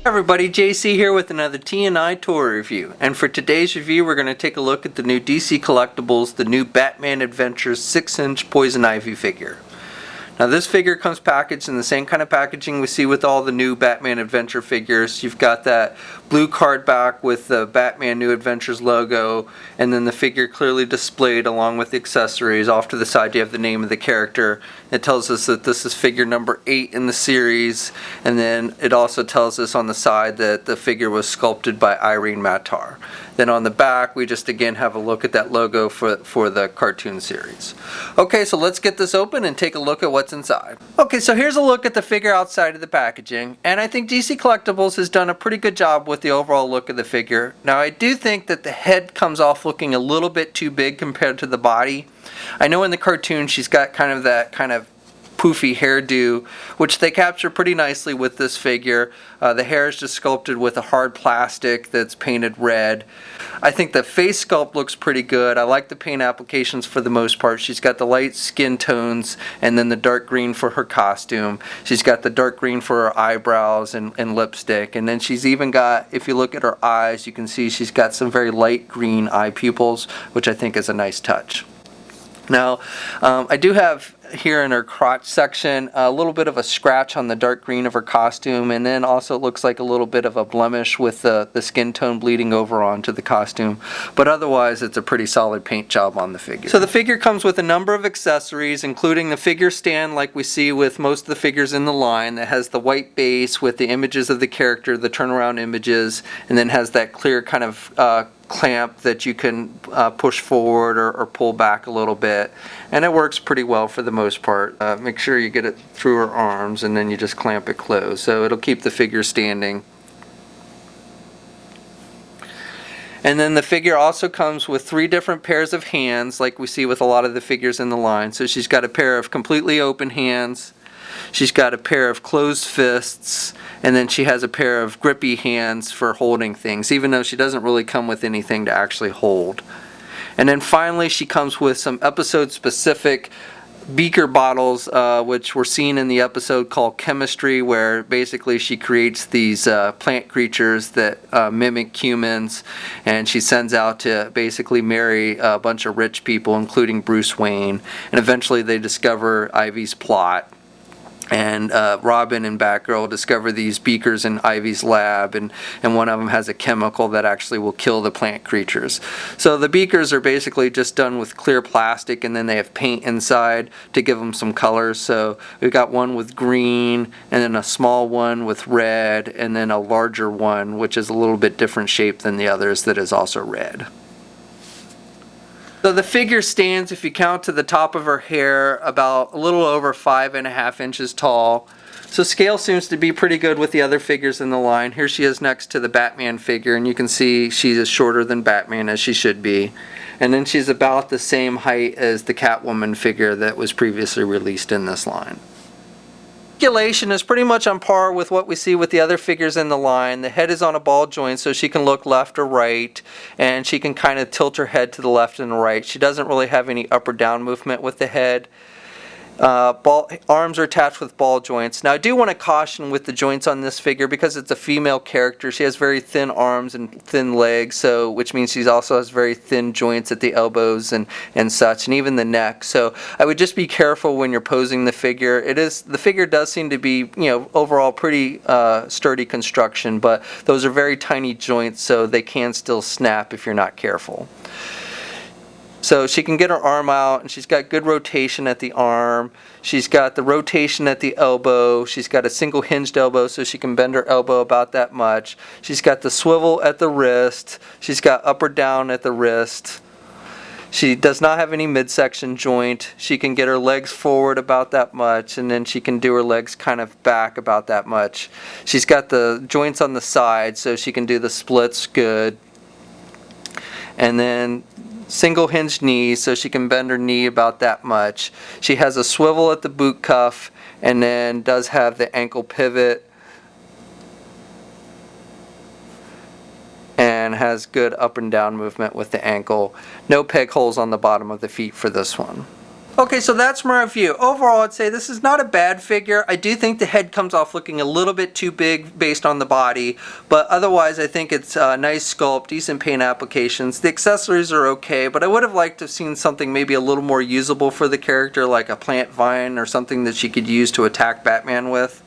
Everybody, JC here with another T&I toy review, and for today's review we're going to take a look at the new DC Collectibles, the new Batman Adventures 6-inch Poison Ivy figure. Now this figure comes packaged in the same kind of packaging we see with all the new Batman Adventure figures. You've got that blue card back with the Batman New Adventures logo, and then the figure clearly displayed along with the accessories. Off to the side you have the name of the character. It tells us that this is figure number 8 in the series, and then it also tells us on the side that the figure was sculpted by Irene Matar. Then on the back we just again have a look at that logo for the cartoon series. Okay, so let's get this open and take a look at what's inside. Okay, so here's a look at the figure outside of the packaging, and I think DC Collectibles has done a pretty good job with the overall look of the figure. Now I do think that the head comes off looking a little bit too big compared to the body. I know in the cartoon she's got kind of that poofy hairdo, which they capture pretty nicely with this figure. The hair is just sculpted with a hard plastic that's painted red. I think the face sculpt looks pretty good. I like the paint applications for the most part. She's got the light skin tones and then the dark green for her costume. She's got the dark green for her eyebrows and lipstick, and then she's even got, if you look at her eyes, you can see she's got some very light green eye pupils, which I think is a nice touch. Now, I do have here in her crotch section a little bit of a scratch on the dark green of her costume, and then also it looks like a little bit of a blemish with the skin tone bleeding over onto the costume, but otherwise it's a pretty solid paint job on the figure. So the figure comes with a number of accessories, including the figure stand like we see with most of the figures in the line, that has the white base with the images of the character, the turnaround images, and then has that clear kind of clamp that you can push forward or pull back a little bit, and it works pretty well for the most part. Make sure you get it through her arms and then you just clamp it closed, so it'll keep the figure standing. And then the figure also comes with 3 different pairs of hands like we see with a lot of the figures in the line. So she's got a pair of completely open hands, she's got a pair of closed fists, and then she has a pair of grippy hands for holding things, even though she doesn't really come with anything to actually hold. And then finally she comes with some episode specific beaker bottles, which were seen in the episode called Chemistry, where basically she creates these plant creatures that mimic humans, and she sends out to basically marry a bunch of rich people, including Bruce Wayne, and eventually they discover Ivy's plot. And Robin and Batgirl discover these beakers in Ivy's lab, and one of them has a chemical that actually will kill the plant creatures. So the beakers are basically just done with clear plastic, and then they have paint inside to give them some colors. So we've got one with green, and then a small one with red, and then a larger one which is a little bit different shape than the others that is also red. So the figure stands, if you count to the top of her hair, about a little over 5.5 inches tall. So scale seems to be pretty good with the other figures in the line. Here she is next to the Batman figure, and you can see she's shorter than Batman, as she should be. And then she's about the same height as the Catwoman figure that was previously released in this line. Articulation is pretty much on par with what we see with the other figures in the line. The head is on a ball joint, so she can look left or right, and she can kind of tilt her head to the left and the right. She doesn't really have any up or down movement with the head. Arms are attached with ball joints. Now I do want to caution with the joints on this figure, because it's a female character. She has very thin arms and thin legs, so which means she also has very thin joints at the elbows and such, and even the neck. So I would just be careful when you're posing the figure. The figure does seem to be, overall pretty sturdy construction, but those are very tiny joints, so they can still snap if you're not careful. So she can get her arm out, and she's got good rotation at the arm. She's got the rotation at the elbow. She's got a single hinged elbow, so she can bend her elbow about that much. She's got the swivel at the wrist. She's got up or down at the wrist. She does not have any midsection joint. She can get her legs forward about that much, and then she can do her legs kind of back about that much. She's got the joints on the side, so she can do the splits good. And then single hinged knees, so she can bend her knee about that much. She has a swivel at the boot cuff, and then does have the ankle pivot, and has good up and down movement with the ankle. No peg holes on the bottom of the feet for this one. Okay, so that's my review. Overall, I'd say this is not a bad figure. I do think the head comes off looking a little bit too big based on the body, but otherwise I think it's a nice sculpt, decent paint applications. The accessories are okay, but I would have liked to have seen something maybe a little more usable for the character, like a plant vine or something that she could use to attack Batman with.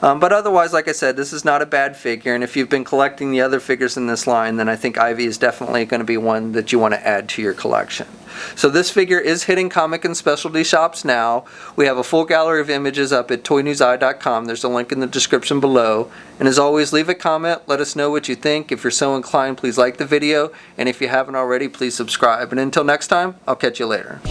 But otherwise, like I said, this is not a bad figure, and if you've been collecting the other figures in this line, then I think Ivy is definitely going to be one that you want to add to your collection. So this figure is hitting comic and specialty shops now. We have a full gallery of images up at toynewseye.com. There's a link in the description below. And as always, leave a comment, let us know what you think. If you're so inclined, please like the video, and if you haven't already, please subscribe. And until next time, I'll catch you later.